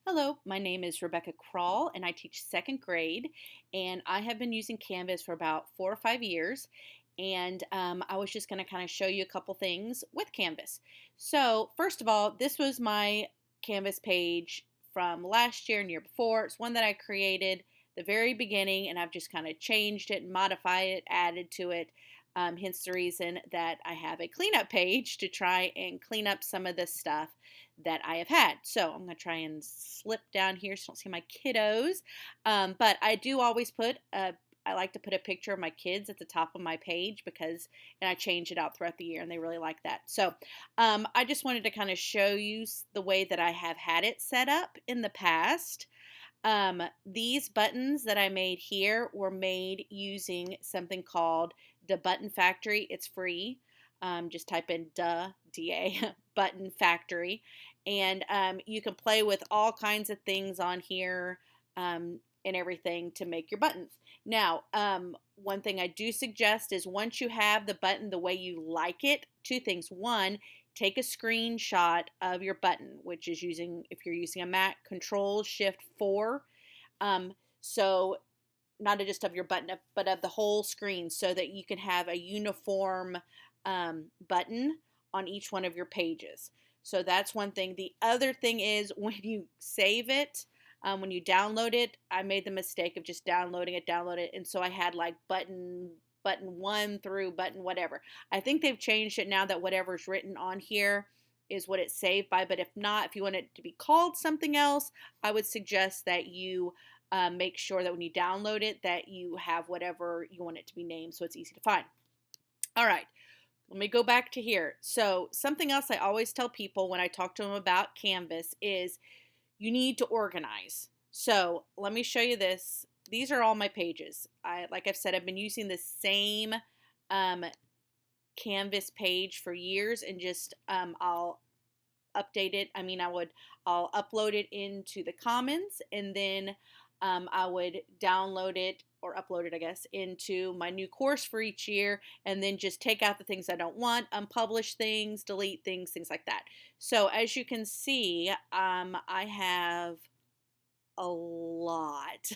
Hello, my name is Rebecca Krall, and I teach second grade. And I have been using Canvas for about 4 or 5 years. And I was just going to kind of show you a couple things with Canvas. So, first of all, this was my Canvas page from last year and year before. It's one that I created the very beginning, and I've just kind of changed it, modified it, added to it. Hence the reason that I have a cleanup page to try and clean up some of the stuff that I have had. So I'm going to try and slip down here so you don't see my kiddos. But I do always I like to put a picture of my kids at the top of my page and I change it out throughout the year and they really like that. So I just wanted to kind of show you the way that I have had it set up in the past. These buttons that I made here were made using something called the Button Factory. It's free. Just type in DA, Button Factory. And you can play with all kinds of things on here and everything to make your buttons. Now, one thing I do suggest is once you have the button the way you like it, two things. One, take a screenshot of your button, which is if you're using a Mac, Control Shift 4. So not just of your button, but of the whole screen so that you can have a uniform button on each one of your pages. So that's one thing. The other thing is when you save it, when you download it, I made the mistake of just download it. And so I had like button one through button whatever. I think they've changed it now that whatever's written on here is what it's saved by. But if not, if you want it to be called something else, I would suggest that you make sure that when you download it that you have whatever you want it to be named so it's easy to find. All right, let me go back to here. So something else I always tell people when I talk to them about Canvas is you need to organize. So let me show you this. These are all my pages. Like I've said, I've been using the same Canvas page for years and just I'll update it. I'll upload it into the Commons and then I would download it or upload it, I guess, into my new course for each year and then just take out the things I don't want, unpublish things, delete things, things like that. So as you can see, I have a lot,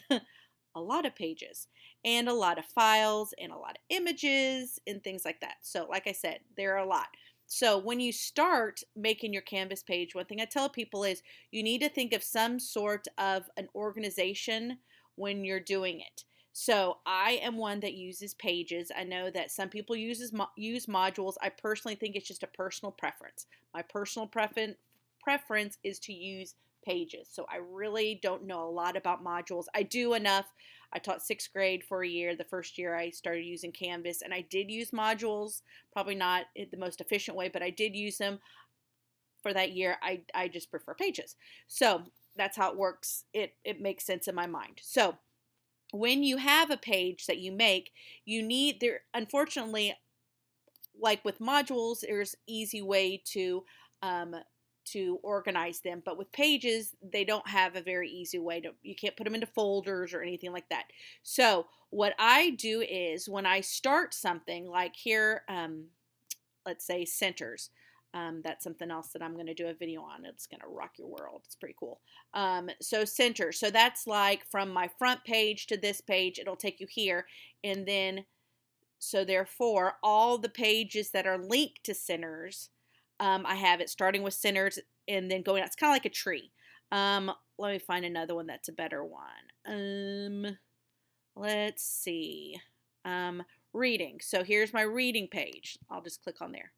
a lot of pages and a lot of files and a lot of images and things like that. So like I said, there are a lot. So when you start making your Canvas page, one thing I tell people is you need to think of some sort of an organization when you're doing it. So I am one that uses pages. I know that some people use modules. I personally think it's just a personal preference. My personal preference is to use pages. So I really don't know a lot about modules. I do enough. I taught sixth grade for a year. The first year I started using Canvas and I did use modules, probably not the most efficient way, but I did use them for that year. I just prefer pages. So that's how it works. It makes sense in my mind. So when you have a page that you make, unfortunately, like with modules, there's easy way to organize them, but with pages they don't have a very easy way you can't put them into folders or anything like that. So what I do is when I start something like here, let's say centers, that's something else that I'm going to do a video on. It's going to rock your world. It's pretty cool. So center, so that's like from my front page to this page, it'll take you here, and then so therefore all the pages that are linked to centers, I have it starting with centers and then going out. It's kind of like a tree. Let me find another one that's a better one. Let's see. Reading. So here's my reading page. I'll just click on there.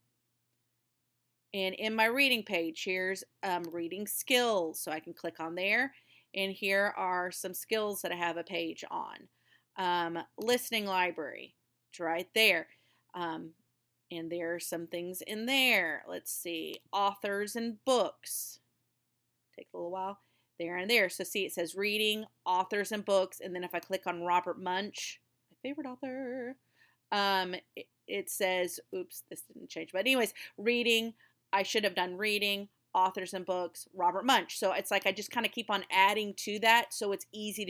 And in my reading page, here's reading skills. So I can click on there. And here are some skills that I have a page on. Listening library. It's right there. And there are some things in there. Let's see. Authors and books. Take a little while. There and there. So see, it says reading, authors and books. And then if I click on Robert Munsch, my favorite author, it says, oops, this didn't change. But anyways, reading. I should have done reading, authors and books, Robert Munsch. So it's like I just kind of keep on adding to that so it's easier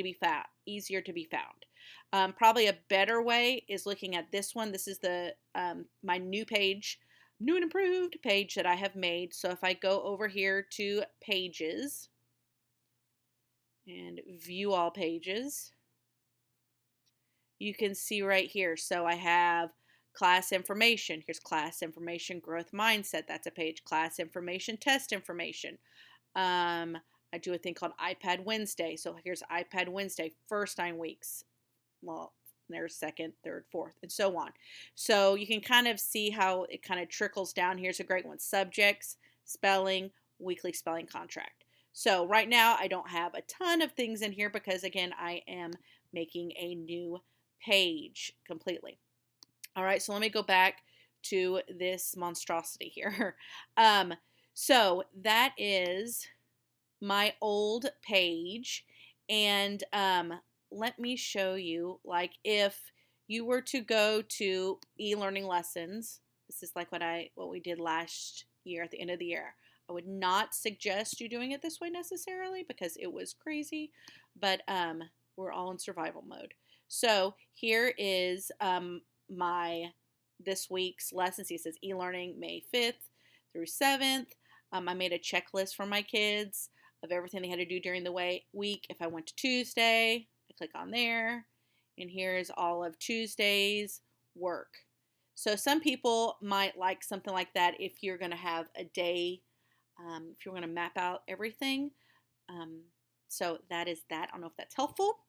to be found. Probably a better way is looking at this one. This is my new page, new and improved page that I have made. So if I go over here to pages, and view all pages, you can see right here. So I have class information. Here's class information, growth mindset. That's a page. Class information, test information. I do a thing called iPad Wednesday. So here's iPad Wednesday, first 9 weeks. Well, there's second, third, fourth, and so on. So you can kind of see how it kind of trickles down. Here's a great one. Subjects, spelling, weekly spelling contract. So right now I don't have a ton of things in here because again, I am making a new page completely. All right, so let me go back to this monstrosity here. So that is my old page, and let me show you, like, if you were to go to e-learning lessons, this is like what we did last year at the end of the year. I would not suggest you doing it this way necessarily because it was crazy, but we're all in survival mode. So here is my this week's lesson. See, it says e-learning May 5th through 7th. I made a checklist for my kids of everything they had to do during the week. If I went to Tuesday, I click on there, and here's all of Tuesday's work. So some people might like something like that if you're going to have a day, if you're going to map out everything. So that is that. I don't know if that's helpful.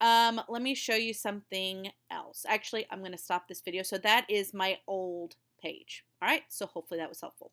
Let me show you something else. Actually, I'm going to stop this video. So that is my old page. All right, so hopefully that was helpful.